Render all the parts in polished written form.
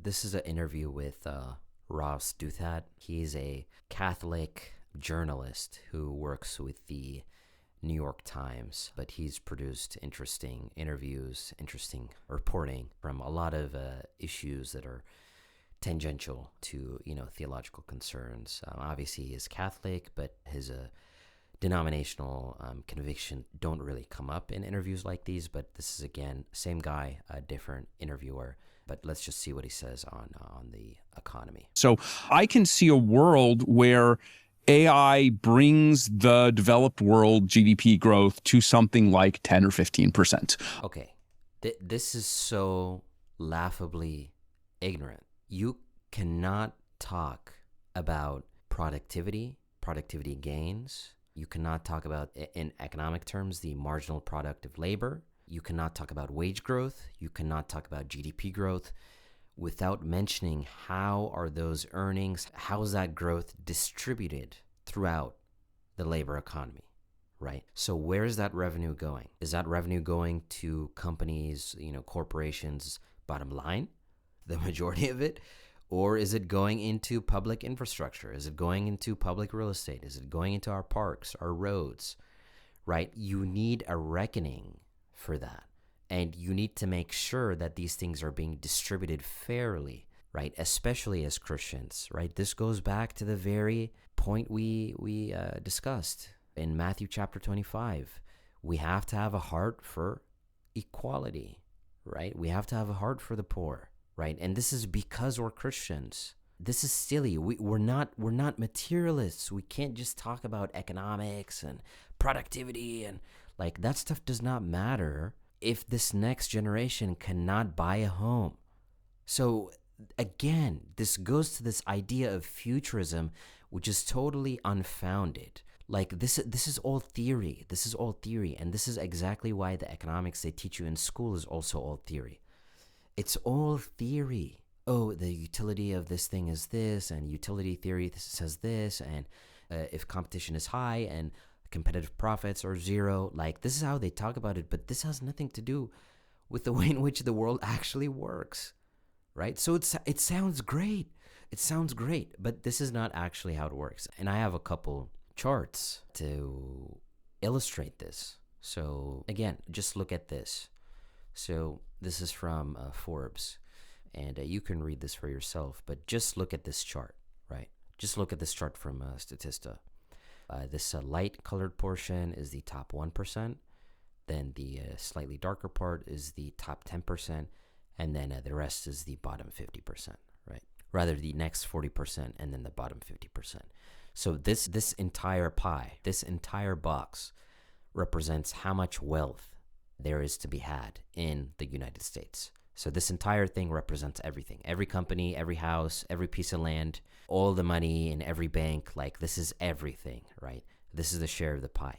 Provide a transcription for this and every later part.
This is an interview with Ross Douthat. He's a Catholic journalist who works with the New York Times, but he's produced interesting interviews, interesting reporting from a lot of issues that are tangential to, theological concerns. Obviously, he is Catholic, but his denominational conviction don't really come up in interviews like these. But this is, again, same guy, a different interviewer. But let's just see what he says on the economy. So I can see a world where AI brings the developed world GDP growth to something like 10 or 15%. Okay, this is so laughably ignorant. You cannot talk about productivity gains. You cannot talk about, in economic terms, the marginal product of labor. You cannot talk about wage growth. You cannot talk about GDP growth without mentioning how are those earnings, how is that growth distributed throughout the labor economy, right? So where is that revenue going? Is that revenue going to companies, corporations' bottom line, the majority of it? Or is it going into public infrastructure? Is it going into public real estate? Is it going into our parks, our roads, right? You need a reckoning for that. And you need to make sure that these things are being distributed fairly, right? Especially as Christians, right? This goes back to the very point we discussed in Matthew chapter 25. We have to have a heart for equality, right? We have to have a heart for the poor, right? And this is because we're Christians. This is silly. We're not materialists. We can't just talk about economics and productivity and like that stuff does not matter if this next generation cannot buy a home. So again, this goes to this idea of futurism, which is totally unfounded. Like this is all theory. This is all theory. And this is exactly why the economics they teach you in school is also all theory. It's all theory. Oh, the utility of this thing is this, and utility theory says this, and if competition is high and competitive profits are zero, like this is how they talk about it, but this has nothing to do with the way in which the world actually works, right? So it sounds great. It sounds great, but this is not actually how it works. And I have a couple charts to illustrate this. So again, just look at this. So this is from Forbes, and you can read this for yourself, but just look at this chart, right? Just look at this chart from Statista. This light colored portion is the top 1%. Then the slightly darker part is the top 10%. And then the rest is the bottom 50%, right? Rather, the next 40% and then the bottom 50%. So this entire pie, this entire box represents how much wealth there is to be had in the United States. So this entire thing represents everything. Every company, every house, every piece of land, all the money in every bank, like this is everything, right? This is the share of the pie.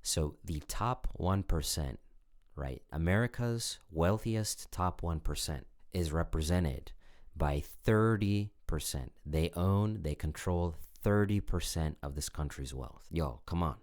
So the top 1%, right? America's wealthiest top 1% is represented by 30%. They control 30% of this country's wealth. Yo, come on,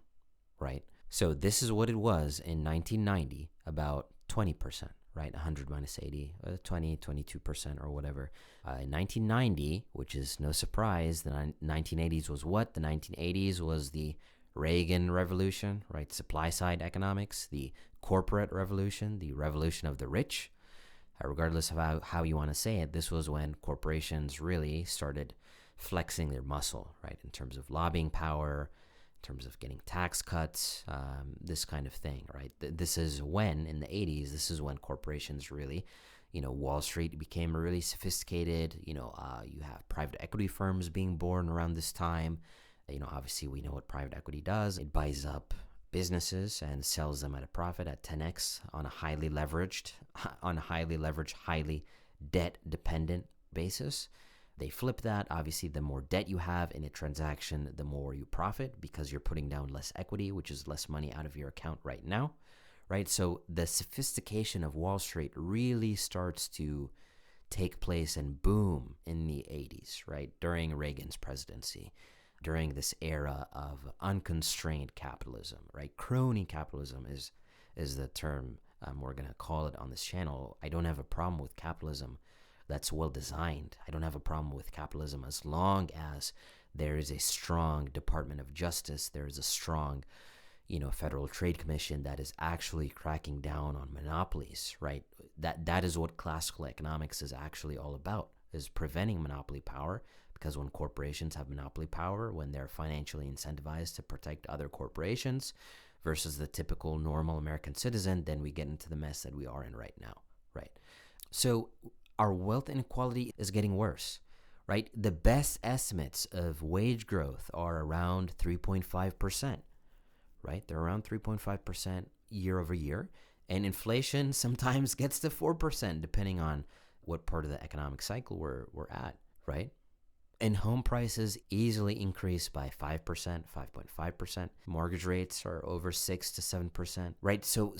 right? So this is what it was in 1990, about 20%. Right, 100 minus 80, 20, 22% or whatever. In 1990, which is no surprise, the 1980s was what? The 1980s was the Reagan Revolution, right? Supply side economics, the corporate revolution, the revolution of the rich. Regardless of how you want to say it, this was when corporations really started flexing their muscle, right? In terms of lobbying power, in terms of getting tax cuts, this kind of thing, right? This is when, in the 80s, this is when corporations really, Wall Street became really sophisticated. You have private equity firms being born around this time. Obviously we know what private equity does. It buys up businesses and sells them at a profit at 10x on a highly leveraged, highly debt-dependent basis. They flip that. Obviously, the more debt you have in a transaction, the more you profit because you're putting down less equity, which is less money out of your account right now, right? So the sophistication of Wall Street really starts to take place and boom in the 80s, right? During Reagan's presidency, during this era of unconstrained capitalism, right? Crony capitalism is the term we're going to call it on this channel. I don't have a problem with capitalism that's well designed. I don't have a problem with capitalism as long as there is a strong Department of Justice, there is a strong, Federal Trade Commission that is actually cracking down on monopolies, right? That is what classical economics is actually all about, is preventing monopoly power, because when corporations have monopoly power, when they're financially incentivized to protect other corporations versus the typical normal American citizen, then we get into the mess that we are in right now, right? So our wealth inequality is getting worse, right? The best estimates of wage growth are around 3.5%, right? They're around 3.5% year over year. And inflation sometimes gets to 4%, depending on what part of the economic cycle we're at, right? And home prices easily increase by 5%, 5.5%. Mortgage rates are over 6 to 7%, right? So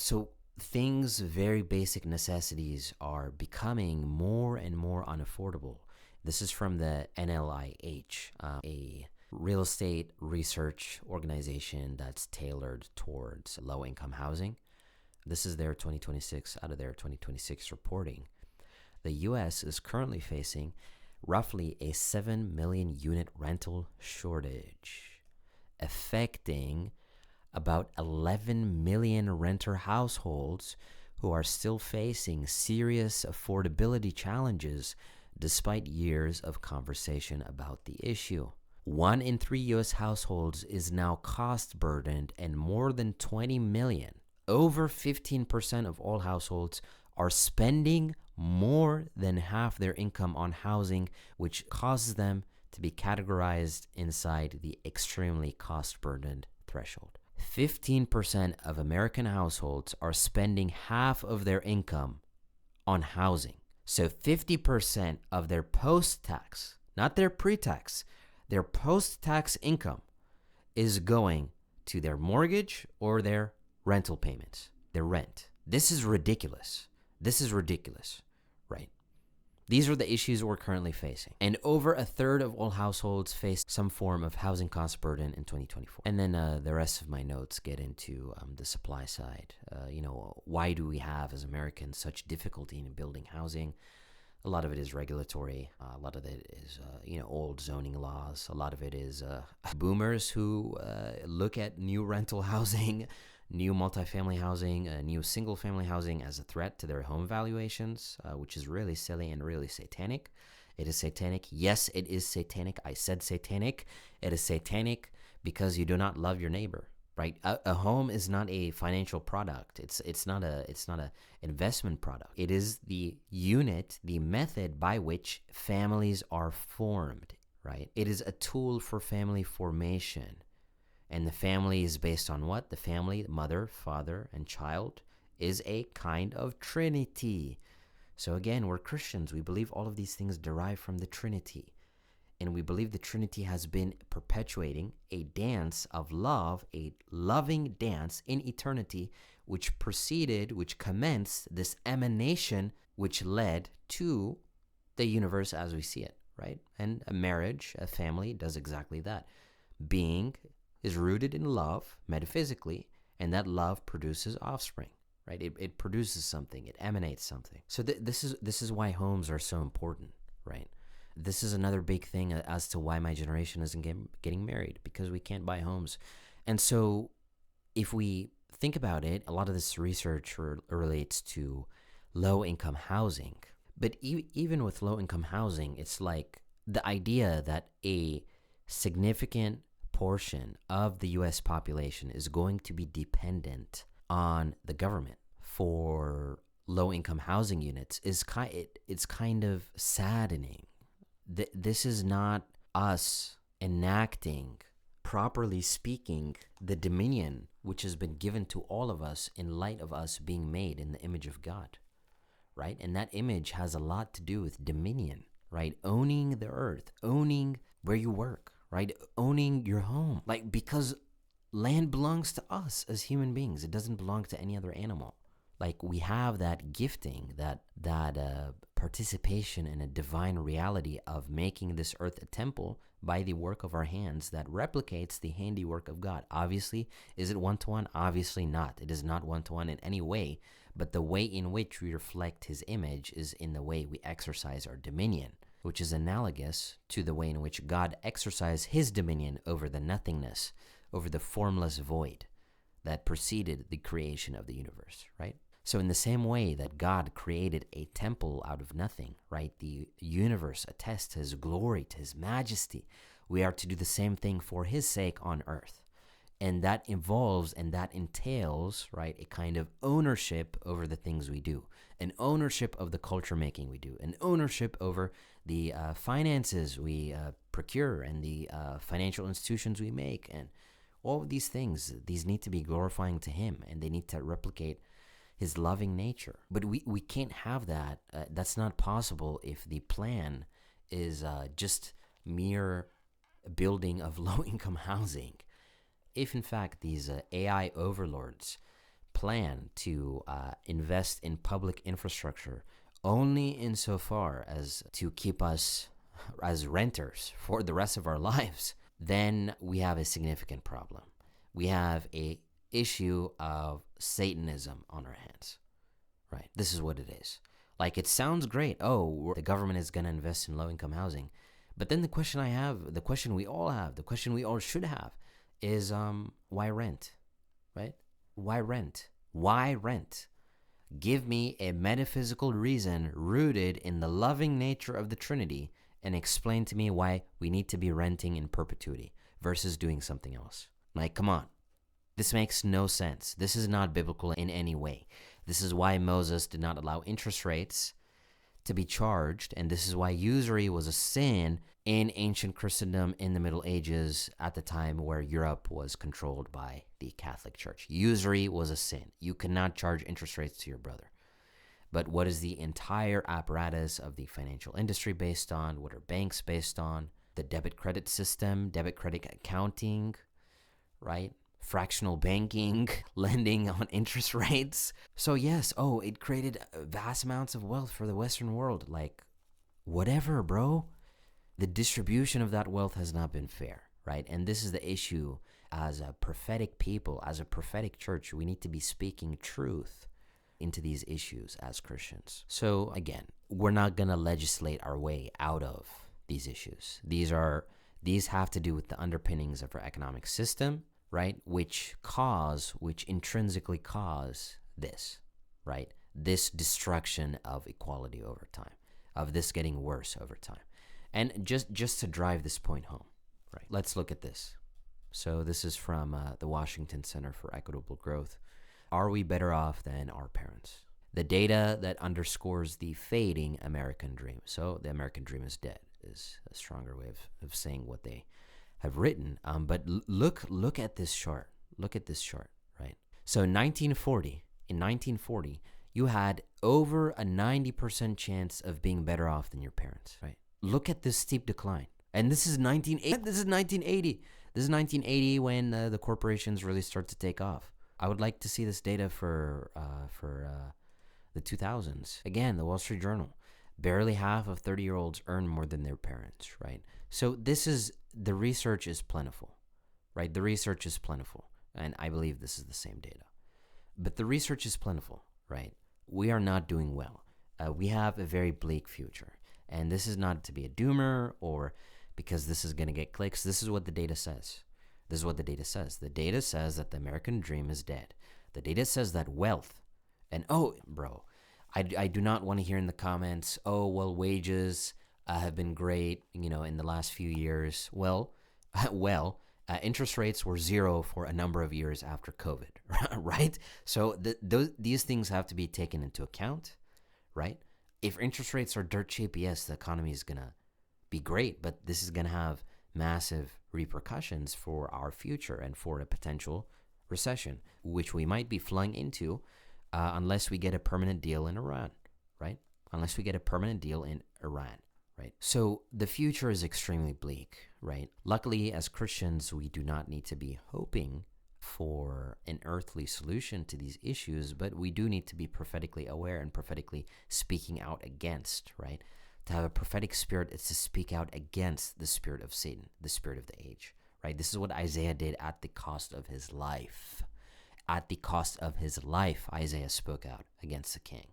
things, very basic necessities, are becoming more and more unaffordable. This is from the NLIH, a real estate research organization that's tailored towards low-income housing. This is their 2026, out of their 2026 reporting. The U.S. is currently facing roughly a 7 million unit rental shortage, affecting about 11 million renter households who are still facing serious affordability challenges despite years of conversation about the issue. 1 in 3 U.S. households is now cost burdened, and more than 20 million, over 15% of all households, are spending more than half their income on housing, which causes them to be categorized inside the extremely cost-burdened threshold. 15% of American households are spending half of their income on housing. So 50% of their post-tax, not their pre-tax, their post-tax income is going to their mortgage or their rental payments, their rent. This is ridiculous. This is ridiculous, right? These are the issues we're currently facing. And over a third of all households face some form of housing cost burden in 2024. And then the rest of my notes get into the supply side. Why do we have, as Americans, such difficulty in building housing? A lot of it is regulatory. A lot of it is, old zoning laws. A lot of it is boomers who look at new rental housing, new multifamily housing, new single-family housing as a threat to their home valuations, which is really silly and really satanic. It is satanic. Yes, it is satanic. I said satanic. It is satanic because you do not love your neighbor, right? A home is not a financial product. It's not a investment product. It is the unit, the method by which families are formed, right? It is a tool for family formation. And the family is based on what? The family, mother, father, and child, is a kind of trinity. So again, we're Christians. We believe all of these things derive from the Trinity. And we believe the Trinity has been perpetuating a dance of love, a loving dance in eternity, which commenced this emanation, which led to the universe as we see it, right? And a marriage, a family, does exactly that. Being is rooted in love, metaphysically, and that love produces offspring, right? It produces something, it emanates something. So this is why homes are so important, right? This is another big thing as to why my generation isn't getting married, because we can't buy homes. And so if we think about it, a lot of this research relates to low-income housing. But even with low-income housing, it's like the idea that a significant portion of the U.S. population is going to be dependent on the government for low-income housing units it's kind of saddening. This is not us enacting, properly speaking, the dominion which has been given to all of us in light of us being made in the image of God, right? And that image has a lot to do with dominion, right? Owning the earth, owning where you work, right? Owning your home, like, because land belongs to us as human beings. It doesn't belong to any other animal. Like, we have that gifting, that participation in a divine reality of making this earth a temple by the work of our hands that replicates the handiwork of God. Obviously, is it one-to-one? Obviously not. It is not one-to-one in any way. but the way in which we reflect his image is in the way we exercise our dominion, which is analogous to the way in which God exercised his dominion over the nothingness, over the formless void that preceded the creation of the universe, right? So in the same way that God created a temple out of nothing, right? The universe attests to his glory, to his majesty. We are to do the same thing for his sake on earth. And that involves and that entails, right, a kind of ownership over the things we do, an ownership of the culture making we do, an ownership over the finances we procure and the financial institutions we make. And all of these things, these need to be glorifying to him, and they need to replicate his loving nature. But we can't have that. That's not possible if the plan is just mere building of low-income housing. If in fact these AI overlords plan to invest in public infrastructure only insofar as to keep us as renters for the rest of our lives, then we have a significant problem. We have a issue of Satanism on our hands, right? This is what it is. Like, it sounds great. Oh, the government is going to invest in low-income housing. But then the question I have, the question we all have, the question we all should have is why rent, right? Why rent? Why rent? Give me a metaphysical reason rooted in the loving nature of the Trinity and explain to me why we need to be renting in perpetuity versus doing something else. Like, come on. This makes no sense. This is not biblical in any way. This is why Moses did not allow interest rates to be charged, and this is why usury was a sin in ancient Christendom in the Middle Ages at the time where Europe was controlled by the Catholic Church. Usury was a sin. You cannot charge interest rates to your brother. But what is the entire apparatus of the financial industry based on? What are banks based on? The debit credit system, debit credit accounting, right? Fractional banking, lending on interest rates. So yes, it created vast amounts of wealth for the Western world. Like, whatever, bro. The distribution of that wealth has not been fair, right? And this is the issue. As a prophetic people, as a prophetic church, we need to be speaking truth into these issues as Christians. So again, we're not going to legislate our way out of these issues. These have to do with the underpinnings of our economic system, right? Which intrinsically cause this, right? This destruction of equality over time, of this getting worse over time. And just to drive this point home, right? Let's look at this. So this is from the Washington Center for Equitable Growth. Are we better off than our parents? The data that underscores the fading American dream. So the American dream is dead is a stronger way of saying what they have written. But look at this chart. Look at this chart, right? So in 1940, you had over a 90% chance of being better off than your parents, right? Look at this steep decline. And this is 1980. This is 1980. This is 1980 when the corporations really start to take off. I would like to see this data for the 2000s. Again, the Wall Street Journal. Barely half of 30-year-olds earn more than their parents, right? So the research is plentiful, right? The research is plentiful. And I believe this is the same data. But the research is plentiful, right? We are not doing well. We have a very bleak future. And this is not to be a doomer or because this is going to get clicks. This is what the data says. This is what the data says. The data says that the American dream is dead. The data says that wealth, and I do not want to hear in the comments, wages have been great, in the last few years. Interest rates were zero for a number of years after COVID, right? So these things have to be taken into account, right? If interest rates are dirt cheap, yes, the economy is going to be great, but this is going to have massive repercussions for our future and for a potential recession, which we might be flung into unless we get a permanent deal in Iran, right? Unless we get a permanent deal in Iran, right? So the future is extremely bleak, right? Luckily, as Christians, we do not need to be hoping for an earthly solution to these issues, but we do need to be prophetically aware and prophetically speaking out against, right? To have a prophetic spirit is to speak out against the spirit of Satan, the spirit of the age, right? This is what Isaiah did at the cost of his life. At the cost of his life, Isaiah spoke out against the king,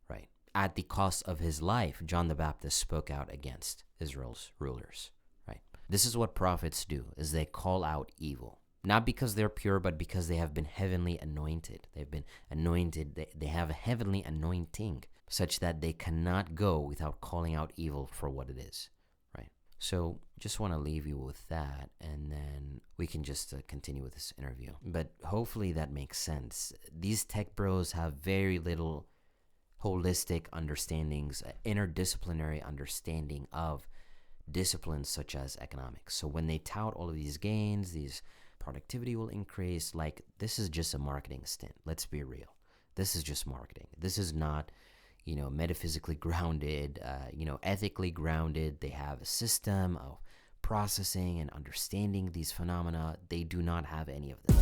right? At the cost of his life, John the Baptist spoke out against Israel's rulers, right? This is what prophets do, is they call out evil. Not because they're pure, but because they have been heavenly anointed. They've been anointed. They have a heavenly anointing such that they cannot go without calling out evil for what it is, right? So just want to leave you with that, and then we can just continue with this interview. But hopefully that makes sense. These tech bros have very little holistic understandings, interdisciplinary understanding of disciplines such as economics. So when they tout all of these gains, these productivity will increase, like, this is just a marketing stint. Let's be real. This is just marketing. This is not, metaphysically grounded, ethically grounded. They have a system of processing and understanding these phenomena. They do not have any of this.